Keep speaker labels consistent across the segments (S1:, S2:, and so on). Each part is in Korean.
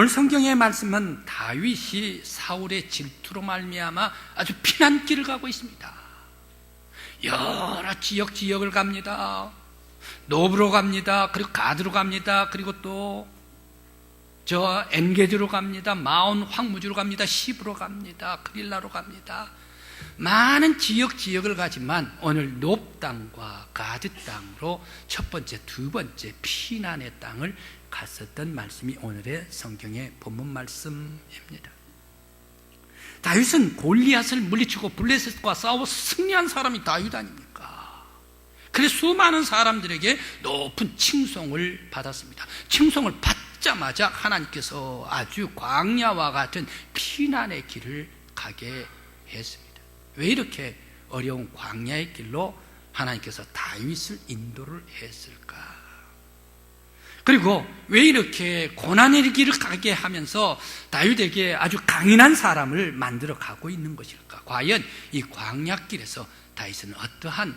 S1: 오늘 성경의 말씀은 다윗이 사울의 질투로 말미암아 아주 피난길을 가고 있습니다. 여러 지역을 갑니다. 노브로 갑니다. 그리고 가드로 갑니다. 그리고 또 저 엔게디로 갑니다. 마온 황무지로 갑니다. 시브로 갑니다. 그릴라로 갑니다. 많은 지역을 가지만 오늘 높 땅과 가드 땅으로 첫 번째, 두 번째 피난의 땅을 갔었던 말씀이 오늘의 성경의 본문 말씀입니다. 다윗은 골리앗을 물리치고 블레셋과 싸워 승리한 사람이 다윗 아닙니까? 그래서 수많은 사람들에게 높은 칭송을 받았습니다. 칭송을 받자마자 하나님께서 아주 광야와 같은 피난의 길을 가게 했습니다. 왜 이렇게 어려운 광야의 길로 하나님께서 다윗을 인도를 했을까? 그리고 왜 이렇게 고난의 길을 가게 하면서 다윗에게 아주 강인한 사람을 만들어 가고 있는 것일까? 과연 이 광야길에서 다윗은 어떠한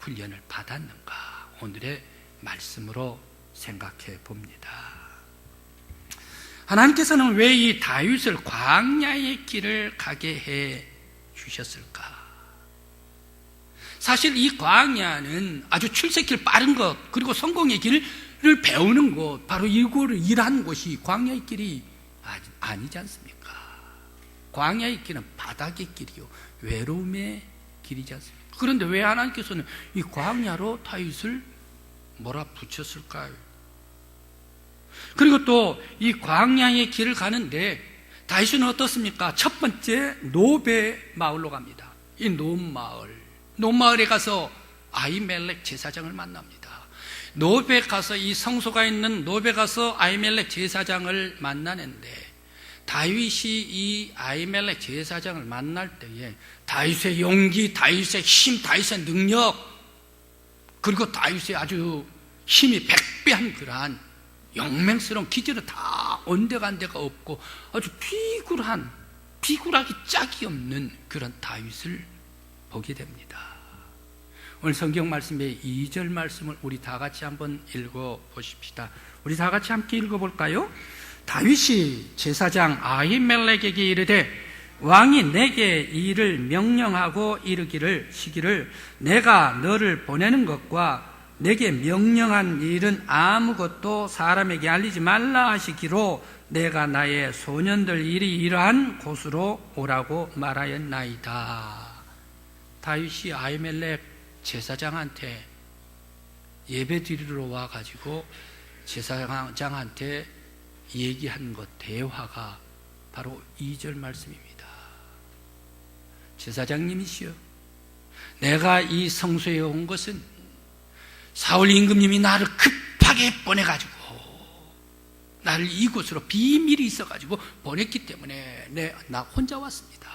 S1: 훈련을 받았는가? 오늘의 말씀으로 생각해 봅니다. 하나님께서는 왜 이 다윗을 광야의 길을 가게 해 주셨을까? 사실 이 광야는 아주 출세길 빠른 것, 그리고 성공의 길을 배우는 곳, 바로 이거를 일하는 곳이 광야의 길이 아니지 않습니까? 광야의 길은 바닥의 길이요, 외로움의 길이지 않습니까? 그런데 왜 하나님께서는 이 광야로 다윗을 몰아붙였을까요? 그리고 또 이 광야의 길을 가는데 다윗은 어떻습니까? 첫 번째 노베 마을로 갑니다. 이 노마을에 가서 아히멜렉 제사장을 만납니다. 노베 가서 이 성소가 있는 노베 가서 아히멜렉 제사장을 만나는데 다윗이 이 아히멜렉 제사장을 만날 때에 다윗의 용기, 다윗의 힘, 다윗의 능력, 그리고 다윗의 아주 힘이 백배한 그러한 영맹스러운 기질은 다 온데간데가 없고 아주 비굴하기 짝이 없는 그런 다윗을 보게 됩니다. 오늘 성경 말씀의 2절 말씀을 우리 다 같이 한번 읽어보십시다. 우리 다 같이 함께 읽어볼까요? 다윗이 제사장 아히멜렉에게 이르되 왕이 내게 이 일을 명령하고 시기를 내가 너를 보내는 것과 내게 명령한 일은 아무것도 사람에게 알리지 말라 하시기로 내가 나의 소년들 일이 이러한 곳으로 오라고 말하였나이다. 다윗이 아히멜렉 제사장한테 예배 드리러 와가지고 제사장한테 얘기한 것, 대화가 바로 2절 말씀입니다. 제사장님이시여, 내가 이 성소에 온 것은 사울 임금님이 나를 급하게 보내가지고 나를 이곳으로 비밀이 있어가지고 보냈기 때문에 나 혼자 왔습니다.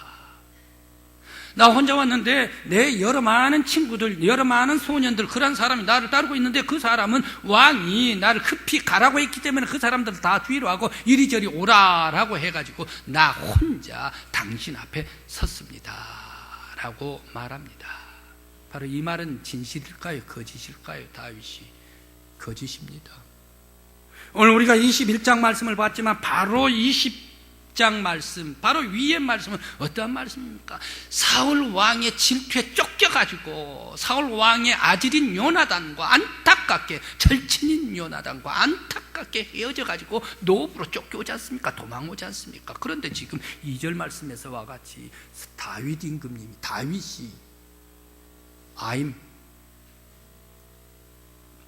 S1: 나 혼자 왔는데 내 여러 많은 친구들, 여러 많은 소년들, 그런 사람이 나를 따르고 있는데 그 사람은 왕이 나를 급히 가라고 했기 때문에 그 사람들을 다 뒤로 하고 이리저리 오라라고 해가지고 나 혼자 당신 앞에 섰습니다 라고 말합니다. 바로 이 말은 진실일까요? 거짓일까요? 다윗이 거짓입니다. 오늘 우리가 21장 말씀을 봤지만 바로 20장 말씀, 바로 위의 말씀은 어떠한 말씀입니까? 사울 왕의 질투에 쫓겨가지고 사울 왕의 아들인 요나단과 안타깝게, 절친인 요나단과 안타깝게 헤어져가지고 노브로 쫓겨오지 않습니까? 도망오지 않습니까? 그런데 지금 2절 말씀에서와 같이 다윗 임금님이, 다윗이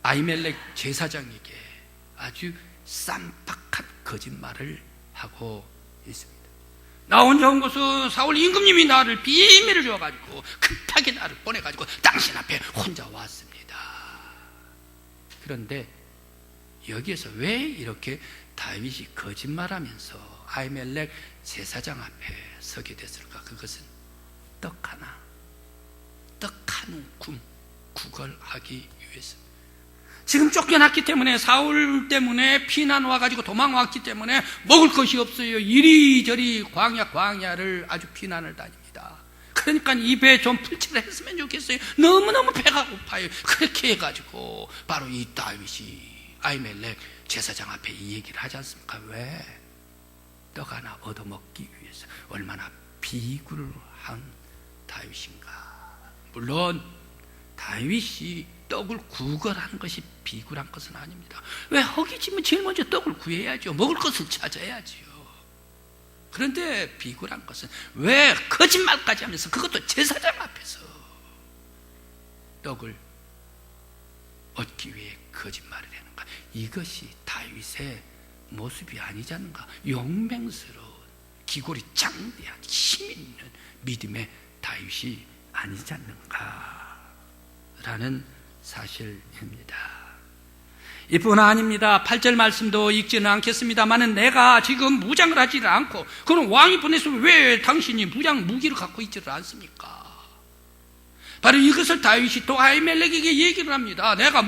S1: 아히멜렉 제사장에게 아주 쌈박한 거짓말을 하고 있습니다. 나 혼자 온 것은 사울 임금님이 나를 비밀을 줘가지고 급하게 나를 보내가지고 당신 앞에 혼자 왔습니다. 그런데 여기에서 왜 이렇게 다윗이 거짓말하면서 아히멜렉 제사장 앞에 서게 됐을까? 그것은 떡 한 움큼 구걸하기 위해서. 지금 쫓겨났기 때문에, 사울 때문에 피난 와가지고 도망왔기 때문에 먹을 것이 없어요. 이리저리 광야를 아주 피난을 다닙니다. 그러니까 입에 좀 풀칠을 했으면 좋겠어요. 너무너무 배가 고파요. 그렇게 해가지고 바로 이 다윗이 아히멜렉 제사장 앞에 이 얘기를 하지 않습니까? 왜? 떡 하나 얻어먹기 위해서 얼마나 비굴한 다윗인가. 물론 다윗이 떡을 구걸하는 것이 비굴한 것은 아닙니다. 왜? 허기지면 제일 먼저 떡을 구해야죠. 먹을 것을 찾아야죠. 그런데 비굴한 것은 왜 거짓말까지 하면서, 그것도 제사장 앞에서 떡을 얻기 위해 거짓말을 하는가. 이것이 다윗의 모습이 아니지 않는가. 용맹스러운, 기골이 장대한 힘 있는 믿음의 다윗이 아니지 않는가 라는 사실입니다. 이뿐 아닙니다. 8절 말씀도 읽지는 않겠습니다만은 내가 지금 무장을 하지를 않고, 그럼 왕이 보내서 왜 당신이 무기를 갖고 있지를 않습니까? 바로 이것을 다윗이 또 아히멜렉에게 얘기를 합니다. 내가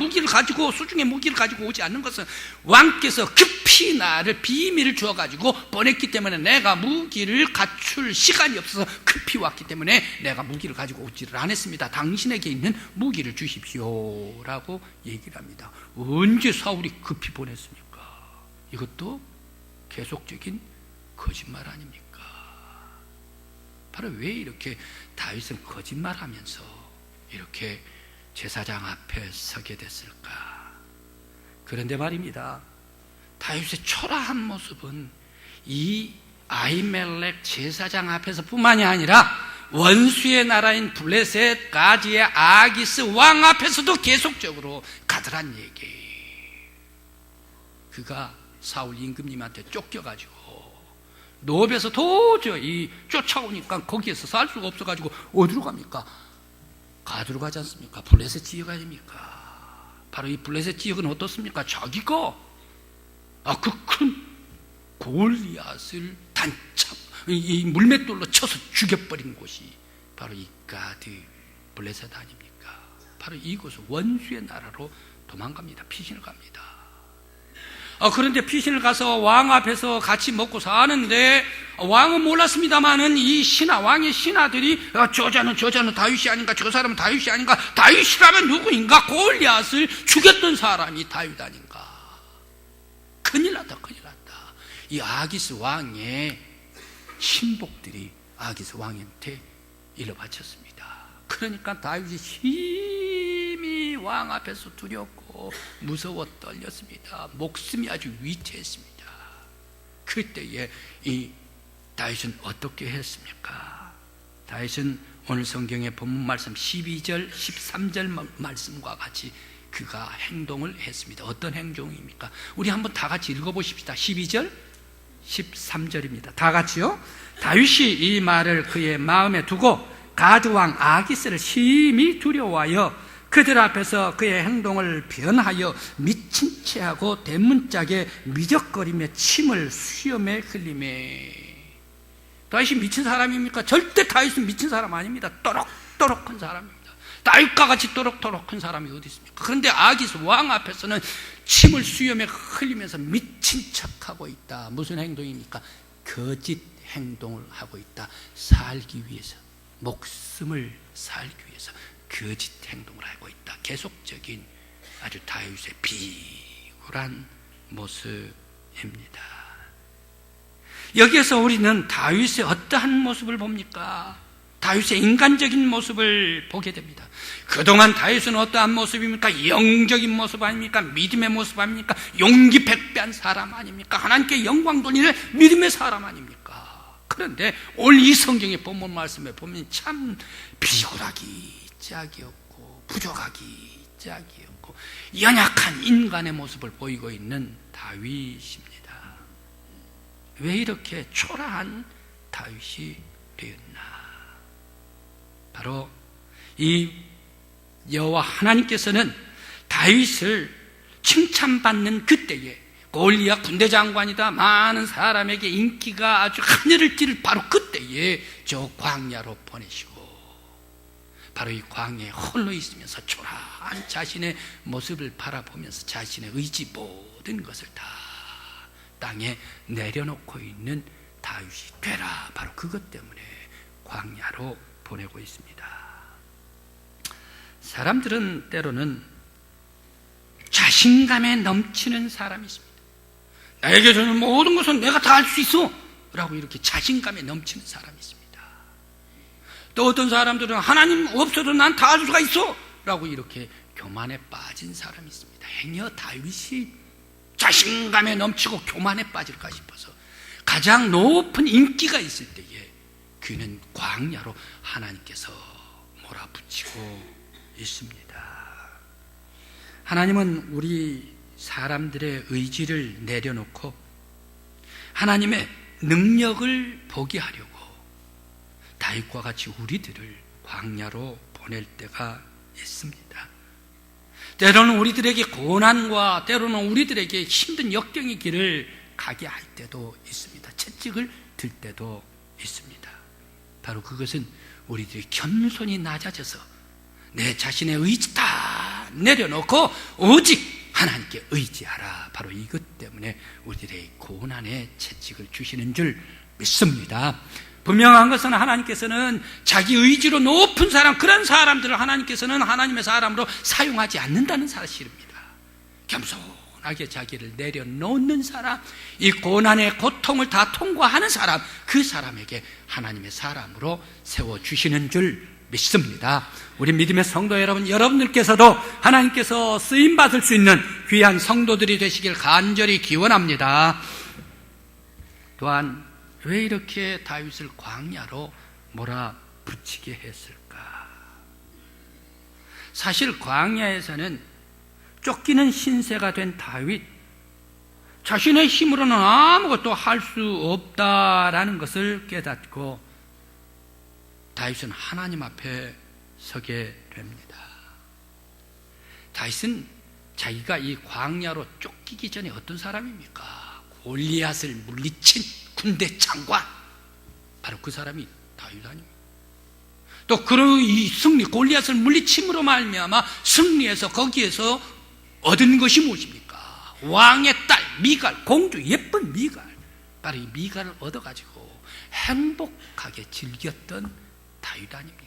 S1: 수중의 무기를 가지고 오지 않는 것은 왕께서 급히 나를 비밀을 주어가지고 보냈기 때문에, 내가 무기를 갖출 시간이 없어서 급히 왔기 때문에 내가 무기를 가지고 오지를 않았습니다. 당신에게 있는 무기를 주십시오 라고 얘기를 합니다. 언제 사울이 급히 보냈습니까? 이것도 계속적인 거짓말 아닙니까? 바로 왜 이렇게 다윗은 거짓말하면서 이렇게 제사장 앞에 서게 됐을까? 그런데 말입니다, 다윗의 초라한 모습은 이 아히멜렉 제사장 앞에서 뿐만이 아니라 원수의 나라인 블레셋 가지의 아기스 왕 앞에서도 계속적으로 가드란 얘기. 그가 사울 임금님한테 쫓겨가지고 노업에서 도저히 쫓아오니까 거기에서 살 수가 없어가지고 어디로 갑니까? 가드로 가지 않습니까? 블레셋 지역 아닙니까? 바로 이 블레셋 지역은 어떻습니까? 자기가 그 큰 골리앗을 단참 이 물맷돌로 쳐서 죽여버린 곳이 바로 이 가드 블레셋 아닙니까? 바로 이곳은 원수의 나라로 도망갑니다. 피신을 갑니다. 그런데 피신을 가서 왕 앞에서 같이 먹고 사는데, 왕은 몰랐습니다마는 이 왕의 신하들이 저자는 다윗이 아닌가, 저 사람은 다윗이 아닌가, 다윗이라면 누구인가, 골리앗을 죽였던 사람이 다윗 아닌가. 큰일 났다. 이 아기스 왕의 신복들이 아기스 왕한테 일러 바쳤습니다. 그러니까 다윗이 힘이 왕 앞에서 두렵고 무서워 떨렸습니다. 목숨이 아주 위태했습니다. 그때에 이 다윗은 어떻게 했습니까? 다윗은 오늘 성경의 본문 말씀 12절 13절 말씀과 같이 그가 행동을 했습니다. 어떤 행동입니까? 우리 한번 다 같이 읽어보십시다. 12절 13절입니다. 다 같이요. 다윗이 이 말을 그의 마음에 두고 가드왕 아기스를 심히 두려워하여 그들 앞에서 그의 행동을 변하여 미친 체하고 대문짝에 미적거리며 침을 수염에 흘리매. 다윗이 미친 사람입니까? 절대 다윗은 미친 사람 아닙니다. 또록또록한 사람입니다. 다윗과 같이 또록또록한 사람이 어디 있습니까? 그런데 아기스 왕 앞에서는 침을 수염에 흘리면서 미친 척하고 있다. 무슨 행동입니까? 거짓 행동을 하고 있다. 살기 위해서, 목숨을 살기 위해서 거짓 행동을 하고 있다. 계속적인 아주 다윗의 비굴한 모습입니다. 여기에서 우리는 다윗의 어떠한 모습을 봅니까? 다윗의 인간적인 모습을 보게 됩니다. 그동안 다윗은 어떠한 모습입니까? 영적인 모습 아닙니까? 믿음의 모습 아닙니까? 용기 백배한 사람 아닙니까? 하나님께 영광 돌리는 믿음의 사람 아닙니까? 그런데 오늘 이 성경의 본문 말씀에 보면 참 비굴하기 짝이었고 부족하기 짝이었고 연약한 인간의 모습을 보이고 있는 다윗입니다. 왜 이렇게 초라한 다윗이 되었나? 바로 이 여호와 하나님께서는 다윗을 칭찬받는 그때에 골리앗 군대 장관이다 많은 사람에게 인기가 아주 하늘을 찌를 바로 그때에 저 광야로 보내시고, 바로 이 광야에 홀로 있으면서 초라한 자신의 모습을 바라보면서 자신의 의지 모든 것을 다 땅에 내려놓고 있는 다윗이 되라. 바로 그것 때문에 광야로 보내고 있습니다. 사람들은 때로는 자신감에 넘치는 사람이 있습니다. 나에게 주는 모든 것은 내가 다 할 수 있어. 라고 이렇게 자신감에 넘치는 사람이 있습니다. 또 어떤 사람들은 하나님 없어도 난 다 할 수가 있어 라고 이렇게 교만에 빠진 사람이 있습니다. 행여 다윗이 자신감에 넘치고 교만에 빠질까 싶어서 가장 높은 인기가 있을 때에 그는 광야로 하나님께서 몰아붙이고 있습니다. 하나님은 우리 사람들의 의지를 내려놓고 하나님의 능력을 보게 하려고 다윗과 같이 우리들을 광야로 보낼 때가 있습니다. 때로는 우리들에게 고난과 때로는 우리들에게 힘든 역경의 길을 가게 할 때도 있습니다. 채찍을 들 때도 있습니다. 바로 그것은 우리들이 겸손히 낮아져서 내 자신의 의지 다 내려놓고 오직 하나님께 의지하라. 바로 이것 때문에 우리들의 고난에 채찍을 주시는 줄 믿습니다. 분명한 것은 하나님께서는 자기 의지로 높은 사람, 그런 사람들을 하나님께서는 하나님의 사람으로 사용하지 않는다는 사실입니다. 겸손하게 자기를 내려놓는 사람, 이 고난의 고통을 다 통과하는 사람, 그 사람에게 하나님의 사람으로 세워주시는 줄 믿습니다. 우리 믿음의 성도 여러분, 여러분들께서도 하나님께서 쓰임받을 수 있는 귀한 성도들이 되시길 간절히 기원합니다. 또한 왜 이렇게 다윗을 광야로 몰아붙이게 했을까? 사실 광야에서는 쫓기는 신세가 된 다윗, 자신의 힘으로는 아무것도 할 수 없다라는 것을 깨닫고 다윗은 하나님 앞에 서게 됩니다. 다윗은 자기가 이 광야로 쫓기기 전에 어떤 사람입니까? 골리앗을 물리친 군대 장관, 바로 그 사람이 다윗 아닙니까? 또 그 이 승리, 골리앗을 물리침으로 말미암아 승리해서 거기에서 얻은 것이 무엇입니까? 왕의 딸 미갈, 공주 예쁜 미갈, 바로 이 미갈을 얻어가지고 행복하게 즐겼던 다윗 아닙니까?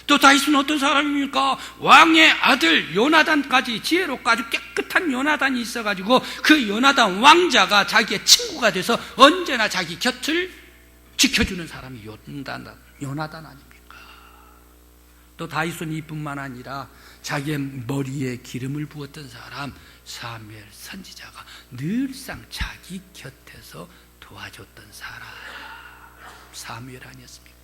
S1: 또 다윗은 어떤 사람입니까? 왕의 아들 요나단까지, 지혜롭고 아주 깨끗한 요나단이 있어가지고 그 요나단 왕자가 자기의 친구가 돼서 언제나 자기 곁을 지켜주는 사람이 요나단 아닙니까? 또 다윗은 이뿐만 아니라 자기의 머리에 기름을 부었던 사람 사무엘 선지자가 늘상 자기 곁에서 도와줬던 사람 사무엘 아니었습니까?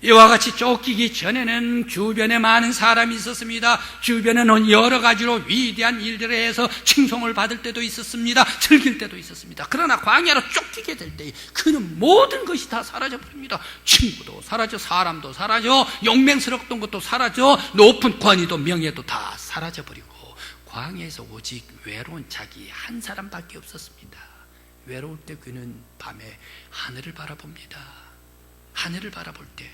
S1: 이와 같이 쫓기기 전에는 주변에 많은 사람이 있었습니다. 주변에는 여러 가지로 위대한 일들에 의해서 칭송을 받을 때도 있었습니다. 즐길 때도 있었습니다. 그러나 광야로 쫓기게 될 때 그는 모든 것이 다 사라져버립니다. 친구도 사라져, 사람도 사라져, 용맹스럽던 것도 사라져, 높은 권위도 명예도 다 사라져버리고 광야에서 오직 외로운 자기 한 사람밖에 없었습니다. 외로울 때 그는 밤에 하늘을 바라봅니다. 하늘을 바라볼 때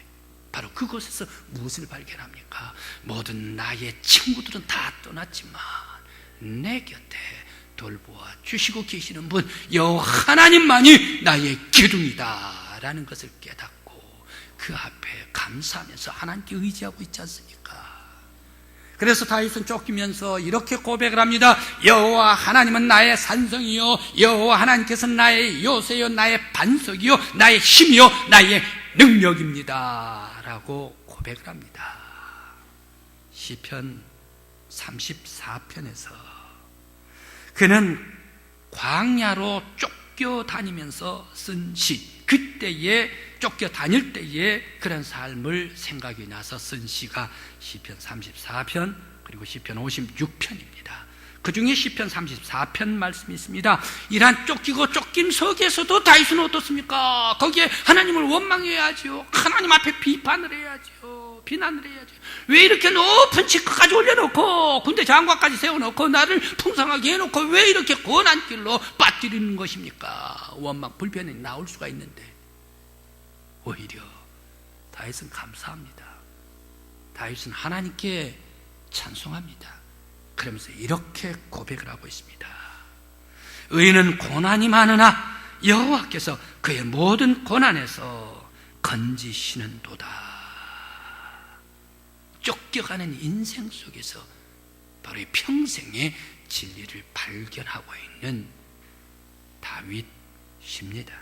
S1: 바로 그곳에서 무엇을 발견합니까? 모든 나의 친구들은 다 떠났지만 내 곁에 돌보아 주시고 계시는 분 여호와 하나님만이 나의 기둥이다 라는 것을 깨닫고 그 앞에 감사하면서 하나님께 의지하고 있지 않습니까? 그래서 다윗은 쫓기면서 이렇게 고백을 합니다. 여호와 하나님은 나의 산성이요, 여호와 하나님께서는 나의 요새요, 나의 반석이요, 나의 힘이요, 나의 능력입니다 라고 고백을 합니다. 시편 34편에서 그는 광야로 쫓겨다니면서 쓴 시, 그때에 쫓겨다닐 때에 그런 삶을 생각이 나서 쓴 시가 시편 34편 그리고 시편 56편입니다. 그 중에 시편 34편 말씀이 있습니다. 이러한 쫓기고 쫓긴 속에서도 다윗은 어떻습니까? 거기에 하나님을 원망해야죠. 하나님 앞에 비판을 해야죠. 비난을 해야죠. 왜 이렇게 높은 직급까지 올려놓고 군대 장관까지 세워놓고 나를 풍성하게 해놓고 왜 이렇게 고난길로 빠뜨리는 것입니까? 원망, 불편이 나올 수가 있는데 오히려 다윗은 감사합니다. 다윗은 하나님께 찬송합니다. 그러면서 이렇게 고백을 하고 있습니다. 의인은 고난이 많으나 여호와께서 그의 모든 고난에서 건지시는도다. 쫓겨가는 인생 속에서 바로 이 평생의 진리를 발견하고 있는 다윗 것입니다.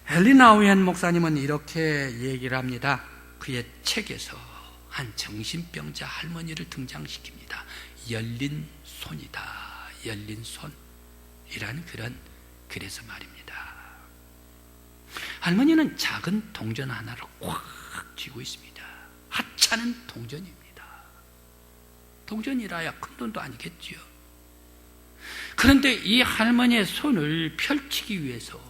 S1: 헨리 목사님은 이렇게 얘기를 합니다. 그의 책에서 한 정신병자 할머니를 등장시킵니다. 열린 손이다. 열린 손이라는 그래서 말입니다. 할머니는 작은 동전 하나를 꽉 쥐고 있습니다. 하찮은 동전입니다. 동전이라야 큰 돈도 아니겠지요. 그런데 이 할머니의 손을 펼치기 위해서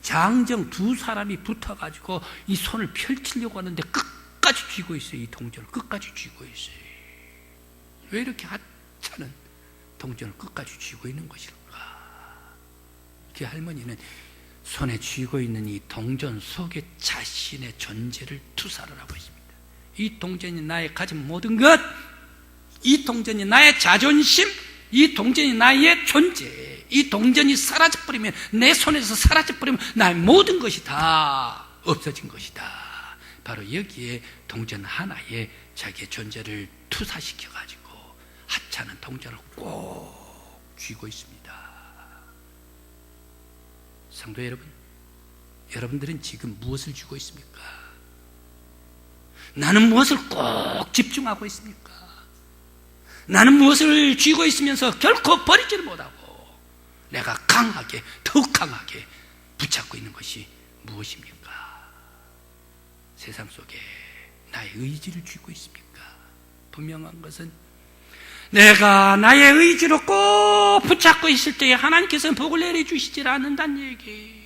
S1: 장정 두 사람이 붙어가지고 이 손을 펼치려고 하는데 끝까지 쥐고 있어요. 이 동전을 끝까지 쥐고 있어요. 왜 이렇게 하찮은 동전을 끝까지 쥐고 있는 것일까? 그 할머니는 손에 쥐고 있는 이 동전 속에 자신의 존재를 투사를 하고 있습니다. 이 동전이 나의 가진 모든 것, 이 동전이 나의 자존심, 이 동전이 나의 존재, 이 동전이 사라져버리면, 내 손에서 사라져버리면 나의 모든 것이 다 없어진 것이다. 바로 여기에 동전 하나에 자기의 존재를 투사시켜가지고 하찮은 동전을 꼭 쥐고 있습니다. 성도 여러분, 여러분들은 지금 무엇을 쥐고 있습니까? 나는 무엇을 꼭 집중하고 있습니까? 나는 무엇을 쥐고 있으면서 결코 버리지를 못하고 내가 강하게, 더욱 강하게 붙잡고 있는 것이 무엇입니까? 세상 속에 나의 의지를 쥐고 있습니까? 분명한 것은 내가 나의 의지로 꼭 붙잡고 있을 때에 하나님께서는 복을 내려주시질 않는다는 얘기.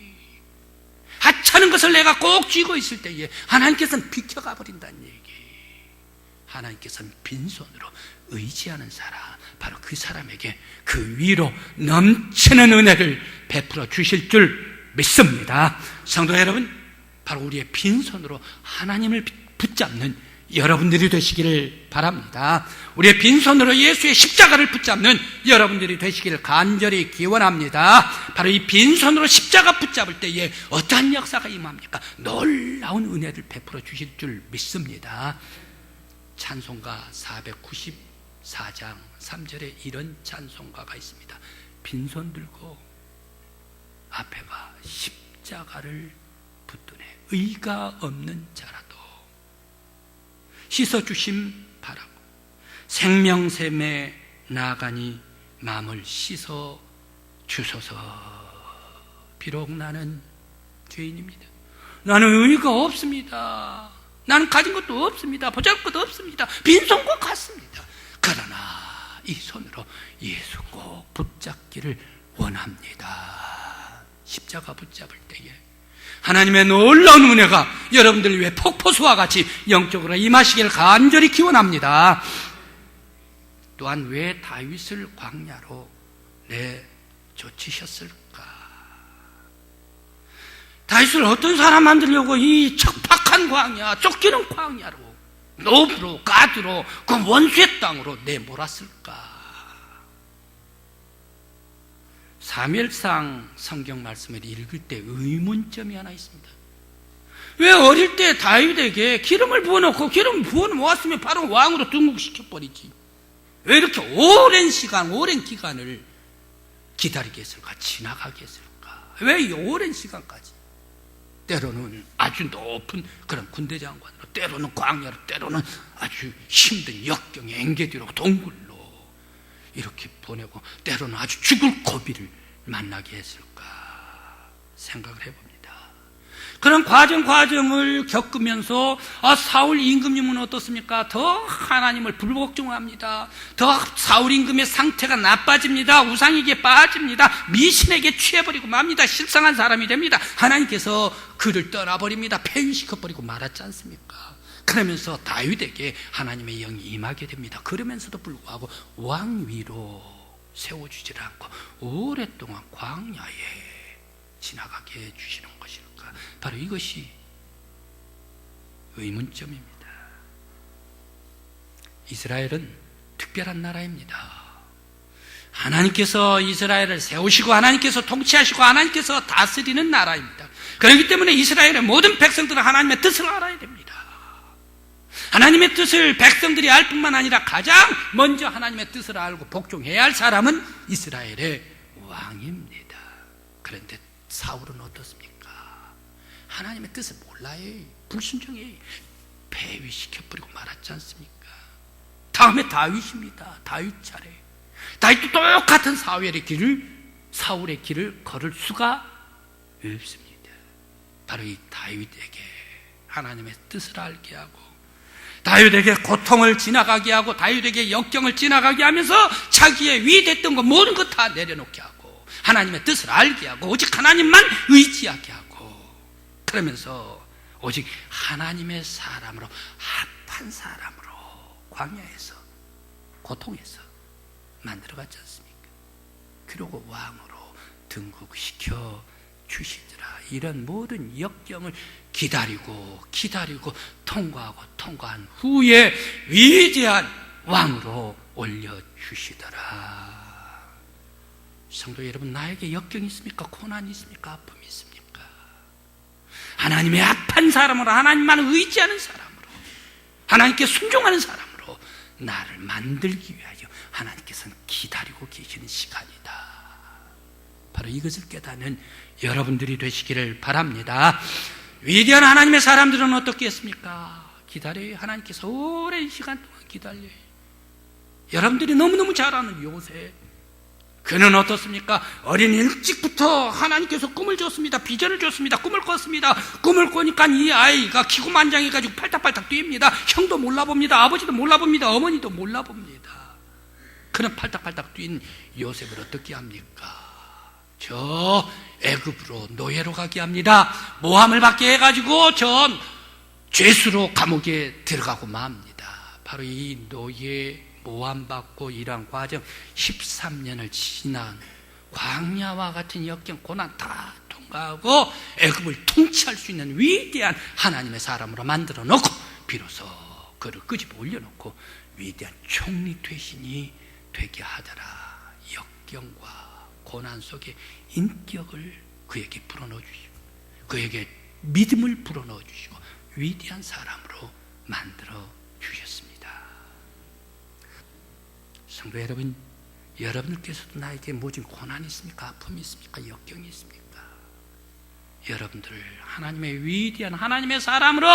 S1: 하찮은 것을 내가 꼭 쥐고 있을 때에 하나님께서는 비켜가 버린다는 얘기. 하나님께서는 빈손으로 의지하는 사람, 바로 그 사람에게 그 위로 넘치는 은혜를 베풀어 주실 줄 믿습니다. 성도 여러분, 바로 우리의 빈손으로 하나님을 붙잡는 여러분들이 되시기를 바랍니다. 우리의 빈손으로 예수의 십자가를 붙잡는 여러분들이 되시기를 간절히 기원합니다. 바로 이 빈손으로 십자가 붙잡을 때에 어떠한 역사가 임합니까? 놀라운 은혜를 베풀어 주실 줄 믿습니다. 찬송가 494장 3절에 이런 찬송가가 있습니다. 빈손 들고 앞에가 십자가를 붙드네. 의가 없는 자라도 씻어주심 바라고 생명샘에 나아가니 마음을 씻어주소서. 비록 나는 죄인입니다. 나는 의가 없습니다. 나는 가진 것도 없습니다. 보잘것도 없습니다. 빈손과 같습니다. 그러나 이 손으로 예수 꼭 붙잡기를 원합니다. 십자가 붙잡을 때에 하나님의 놀라운 은혜가 여러분들 위해 폭포수와 같이 영적으로 임하시기를 간절히 기원합니다. 또한 왜 다윗을 광야로 내쫓으셨을까? 다윗을 어떤 사람 만들려고 이 척박한 광야, 쫓기는 광야로, 노브로, 가드로, 그 원수의 땅으로 내몰았을까? 사무엘상 성경 말씀을 읽을 때 의문점이 하나 있습니다. 왜 어릴 때 다윗에게 기름을 부어놓고 기름을 부어놓았으면 바로 왕으로 등극시켜버리지? 왜 이렇게 오랜 시간, 오랜 기간을 기다리게 했을까? 지나가게 했을까? 왜 이 오랜 시간까지? 때로는 아주 높은 그런 군대 장관으로, 때로는 광야로, 때로는 아주 힘든 역경의 엥게디로, 동굴로 이렇게 보내고, 때로는 아주 죽을 고비를 만나게 했을까 생각을 해봅니다. 그런 과정을 겪으면서 사울 임금님은 어떻습니까? 더 하나님을 불복종합니다. 더 사울 임금의 상태가 나빠집니다. 우상에게 빠집니다. 미신에게 취해버리고 맙니다. 실상한 사람이 됩니다. 하나님께서 그를 떠나버립니다. 폐위시켜버리고 말았지 않습니까? 그러면서 다윗에게 하나님의 영이 임하게 됩니다. 그러면서도 불구하고 왕위로 세워주질 않고 오랫동안 광야에 지나가게 해주시는 것일까? 바로 이것이 의문점입니다. 이스라엘은 특별한 나라입니다. 하나님께서 이스라엘을 세우시고 하나님께서 통치하시고 하나님께서 다스리는 나라입니다. 그렇기 때문에 이스라엘의 모든 백성들은 하나님의 뜻을 알아야 됩니다. 하나님의 뜻을 백성들이 알 뿐만 아니라 가장 먼저 하나님의 뜻을 알고 복종해야 할 사람은 이스라엘의 왕입니다. 그런데 사울은 어떻습니까? 하나님의 뜻을 몰라요. 불순종해 폐위시켜버리고 말았지 않습니까? 다음에 다윗입니다. 다윗 차례. 다윗도 똑같은 사울의 길을 걸을 수가 없습니다. 바로 이 다윗에게 하나님의 뜻을 알게 하고, 다윗에게 고통을 지나가게 하고, 다윗에게 역경을 지나가게 하면서 자기의 위대했던 것 모든 것 다 내려놓게 하고, 하나님의 뜻을 알게 하고, 오직 하나님만 의지하게 하고, 그러면서 오직 하나님의 사람으로, 합한 사람으로 광야에서 고통에서 만들어갔지 않습니까? 그리고 왕으로 등극시켜 주시더라. 이런 모든 역경을 기다리고 통과한 후에 위대한 왕으로 올려주시더라. 성도 여러분, 나에게 역경이 있습니까? 고난이 있습니까? 아픔이 있습니까? 하나님의 합한 사람으로, 하나님만 의지하는 사람으로, 하나님께 순종하는 사람으로 나를 만들기 위하여 하나님께서는 기다리고 계시는 시간이다. 바로 이것을 깨닫는 여러분들이 되시기를 바랍니다. 위대한 하나님의 사람들은 어떻게 했습니까? 기다려요. 하나님께서 오랜 시간 동안 기다려요. 여러분들이 너무너무 잘 아는 요셉, 그는 어떻습니까? 어린 일찍부터 하나님께서 꿈을 줬습니다. 비전을 줬습니다. 꿈을 꿨습니다. 꿈을 꾸니까 이 아이가 기구만장해가지고 팔딱팔딱 뛰입니다. 형도 몰라봅니다. 아버지도 몰라봅니다. 어머니도 몰라봅니다. 그는 팔딱팔딱 뛴 요셉을 어떻게 합니까? 저 애굽으로 노예로 가게 합니다. 모함을 받게 해가지고 저 죄수로 감옥에 들어가고 맙니다. 바로 이 노예 모함받고 일한 과정 13년을 지난 광야와 같은 역경 고난 다 통과하고 애굽을 통치할 수 있는 위대한 하나님의 사람으로 만들어 놓고, 비로소 그를 끄집어 올려놓고 위대한 총리 되시니 되게 하더라. 역경과 고난 속에 인격을 그에게 불어넣어 주시고, 그에게 믿음을 불어넣어 주시고 위대한 사람으로 만들어 주셨습니다. 성도 여러분, 여러분들께서도 나에게 모진 고난이 있습니까? 아픔이 있습니까? 역경이 있습니까? 여러분들을 하나님의 위대한 하나님의 사람으로,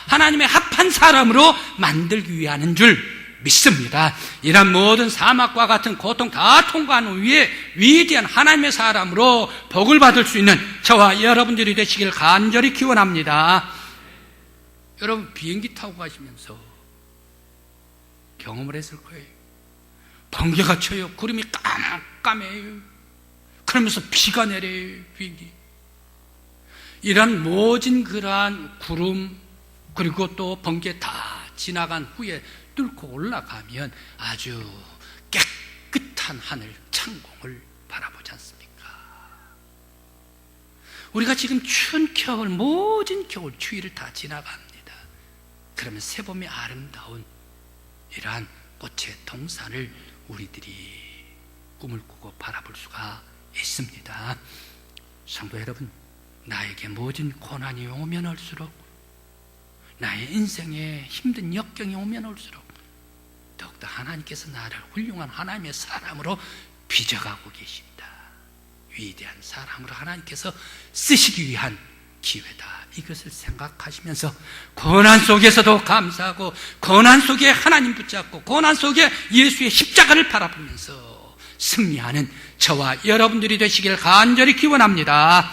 S1: 하나님의 합한 사람으로 만들기 위하는 줄 믿습니다. 이런 모든 사막과 같은 고통 다 통과한 후에 위대한 하나님의 사람으로 복을 받을 수 있는 저와 여러분들이 되시길 간절히 기원합니다. 여러분, 비행기 타고 가시면서 경험을 했을 거예요. 번개가 쳐요. 구름이 깜깜해요. 그러면서 비가 내려요. 비행기. 이런 모진 그러한 구름 그리고 또 번개 다 지나간 후에 뚫고 올라가면 아주 깨끗한 하늘 창공을 바라보지 않습니까? 우리가 지금 추운 겨울, 모진 겨울 추위를 다 지나갑니다. 그러면 새봄의 아름다운 이러한 꽃의 동산을 우리들이 꿈을 꾸고 바라볼 수가 있습니다. 성도 여러분, 나에게 모진 고난이 오면 올수록, 나의 인생에 힘든 역경이 오면 올수록 더욱더 하나님께서 나를 훌륭한 하나님의 사람으로 빚어가고 계십니다. 위대한 사람으로 하나님께서 쓰시기 위한 기회다. 이것을 생각하시면서 고난 속에서도 감사하고, 고난 속에 하나님 붙잡고, 고난 속에 예수의 십자가를 바라보면서 승리하는 저와 여러분들이 되시길 간절히 기원합니다.